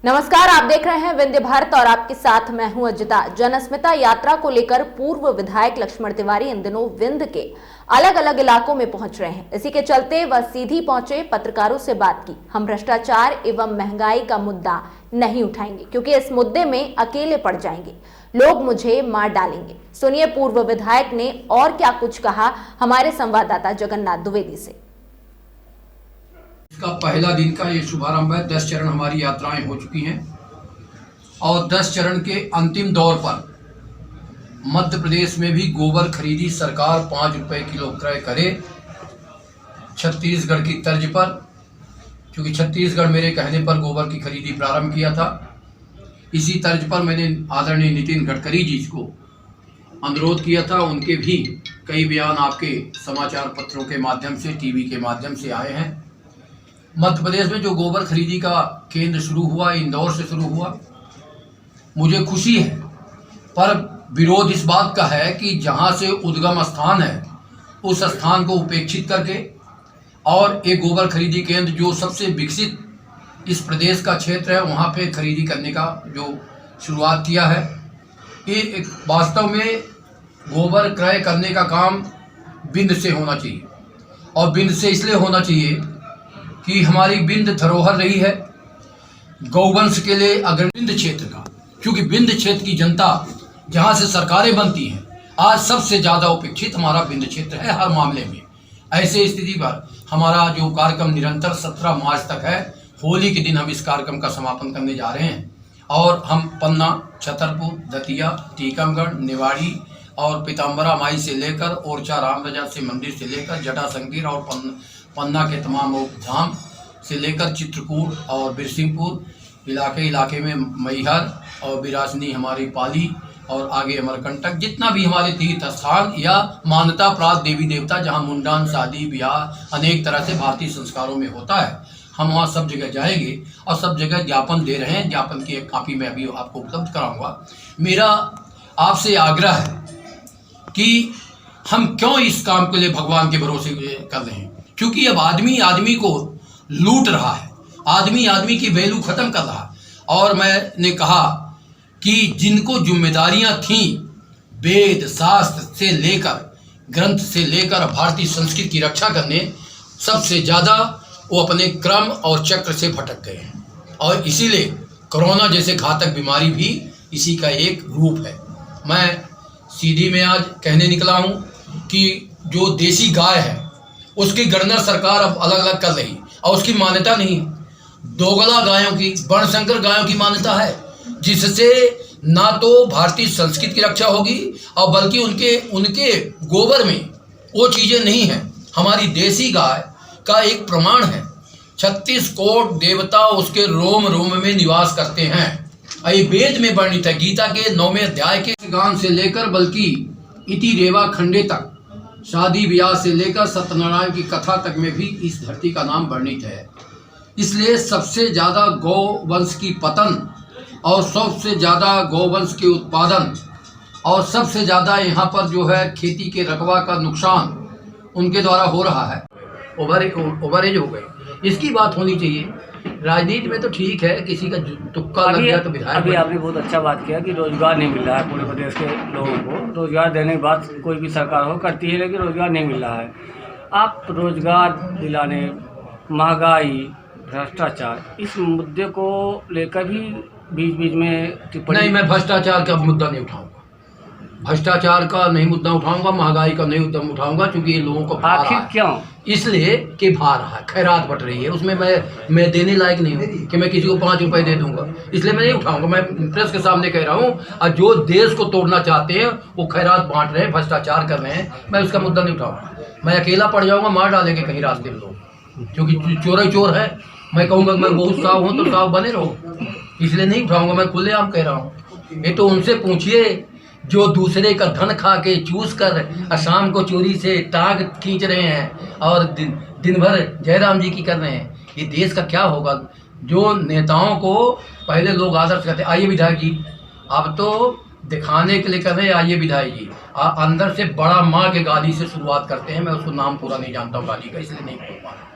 नमस्कार, आप देख रहे हैं विंध्य भारत और आपके साथ मैं हूं अजिता। जनस्मिता यात्रा को लेकर पूर्व विधायक लक्ष्मण तिवारी इन दिनों विंध्य के अलग अलग इलाकों में पहुंच रहे हैं। इसी के चलते वह सीधी पहुंचे, पत्रकारों से बात की। हम भ्रष्टाचार एवं महंगाई का मुद्दा नहीं उठाएंगे क्योंकि इस मुद्दे में अकेले पड़ जाएंगे, लोग मुझे मार डालेंगे। सुनिए पूर्व विधायक ने और क्या कुछ कहा हमारे संवाददाता जगन्नाथ द्विवेदी से। इसका पहला दिन का ये शुभारंभ है। 10 चरण हमारी यात्राएं हो चुकी हैं और 10 चरण के अंतिम दौर पर मध्य प्रदेश में भी गोबर खरीदी सरकार 5 रुपए किलो क्रय करे, छत्तीसगढ़ की तर्ज पर, क्योंकि छत्तीसगढ़ मेरे कहने पर गोबर की खरीदी प्रारंभ किया था। इसी तर्ज पर मैंने आदरणीय नितिन गडकरी जी को अनुरोध किया था। उनके भी कई बयान आपके समाचार पत्रों के माध्यम से, टीवी के माध्यम से आए हैं। मध्य प्रदेश में जो गोबर खरीदी का केंद्र शुरू हुआ, इंदौर से शुरू हुआ, मुझे खुशी है, पर विरोध इस बात का है कि जहां से उद्गम स्थान है उस स्थान को उपेक्षित करके और एक गोबर खरीदी केंद्र जो सबसे विकसित इस प्रदेश का क्षेत्र है वहां पे खरीदी करने का जो शुरुआत किया है, ये एक वास्तव में गोबर क्रय करने का काम बिंद से होना चाहिए। और बिंद से इसलिए होना चाहिए कि हमारी बिंद धरोहर रही है गौवंश के लिए अग्रणी बिंद क्षेत्र का, क्योंकि बिंद क्षेत्र की जनता जहां से सरकारें बनती हैं, आज सबसे ज़्यादा उपेक्षित हमारा बिंद क्षेत्र है हर मामले में। ऐसे स्थिति पर हमारा जो कार्यक्रम निरंतर 17 मार्च तक है, होली के दिन हम इस कार्यक्रम का समापन करने जा रहे हैं। और हम पन्ना, छतरपुर, दतिया, टीकमगढ़, निवाड़ी और पीताम्बरा माई से लेकर ओरछा राम रजा से मंदिर से लेकर जटा संकीर और पन्ना के तमाम धाम से लेकर चित्रकूट और बिरसिंहपुर इलाके में मैहर और बिरासनी हमारी पाली और आगे अमरकंटक, जितना भी हमारे तीर्थ स्थान या मान्यता प्राप्त देवी देवता जहां मुंडन, शादी, ब्याह अनेक तरह से भारतीय संस्कारों में होता है, हम वहाँ सब जगह जाएंगे और सब जगह ज्ञापन दे रहे हैं। ज्ञापन की एक कापी मैं अभी आपको उपलब्ध कराऊंगा। मेरा आपसे आग्रह है कि हम क्यों इस काम के लिए भगवान के भरोसे कर रहे हैं, क्योंकि अब आदमी को लूट रहा है, आदमी की वैल्यू खत्म कर रहा है। और मैंने कहा कि जिनको जिम्मेदारियां थीं वेद शास्त्र से लेकर, ग्रंथ से लेकर भारतीय संस्कृति की रक्षा करने, सबसे ज़्यादा वो अपने क्रम और चक्र से भटक गए हैं। और इसीलिए कोरोना जैसे घातक बीमारी भी इसी का एक रूप है। मैं सीधी में आज कहने निकला हूँ कि जो देसी गाय है उसकी गणना सरकार अब अलग अलग कर रही और उसकी मान्यता नहीं है। दोगला गायों की, वर्णशंकर गायों की मान्यता है, जिससे ना तो भारतीय संस्कृति की रक्षा होगी और बल्कि उनके गोबर में वो चीज़ें नहीं हैं। हमारी देसी गाय का एक प्रमाण है, 36 करोड़ देवता उसके रोम रोम में निवास करते हैं। ये वेद में वर्णित है, गीता के 9वें अध्याय के गान से लेकर बल्कि इति रेवा खंडे तक, शादी ब्याह से लेकर सत्यनारायण की कथा तक में भी इस धरती का नाम वर्णित है। इसलिए सबसे ज़्यादा गौवंश की पतन और सबसे ज़्यादा गौवंश के उत्पादन और सबसे ज़्यादा यहाँ पर जो है खेती के रकबा का नुकसान उनके द्वारा हो रहा है। ओवरेज हो गई, इसकी बात होनी चाहिए। राजनीति में तो ठीक है, किसी का तुक्का लग गया तो विधायक। अभी आपने बहुत अच्छा बात किया कि रोजगार नहीं मिल रहा है पूरे प्रदेश के लोगों को। रोजगार देने की बात कोई भी सरकार हो करती है, लेकिन रोजगार नहीं मिल रहा है। आप रोजगार दिलाने, महंगाई, भ्रष्टाचार, इस मुद्दे को लेकर भी बीच बीच में टिप्पणी। नहीं, मैं भ्रष्टाचार का मुद्दा नहीं उठाऊंगा, भ्रष्टाचार का नहीं मुद्दा उठाऊंगा, महंगाई का नहीं मुद्दा उठाऊंगा, क्योंकि ये लोगों को आखिर क्यों? इसलिए कि भा रहा है, खैरात बट रही है, उसमें मैं देने लायक नहीं हूँ कि मैं किसी को 5 रुपए दे दूंगा, इसलिए मैं नहीं उठाऊंगा। मैं प्रेस के सामने कह रहा हूँ, और जो देश को तोड़ना चाहते हैं वो खैरात बांट रहे हैं, भ्रष्टाचार कर रहे हैं, मैं उसका मुद्दा नहीं उठाऊंगा। मैं अकेला पड़ जाऊँगा, मार डालेंगे कहीं रास्ते में लोग, क्योंकि चोर ही चोर है। मैं कहूँगा मैं बहुत साव हूँ तो साव बने रहो, इसलिए नहीं उठाऊंगा। मैं खुलेआम कह रहा हूँ। ये तो उनसे पूछिए जो दूसरे का धन खा के चूस कर शाम को चोरी से टांग खींच रहे हैं और दिन भर जयराम जी की कर रहे हैं। ये देश का क्या होगा? जो नेताओं को पहले लोग आदर्श कहते, आइए विधायक जी, अब तो दिखाने के लिए कर रहे हैं, आइए विधायक जी, अंदर से बड़ा माँ के गाली से शुरुआत करते हैं। मैं उसको नाम पूरा नहीं जानता हूँ गाली का, इसलिए नहीं बोल पा रहा।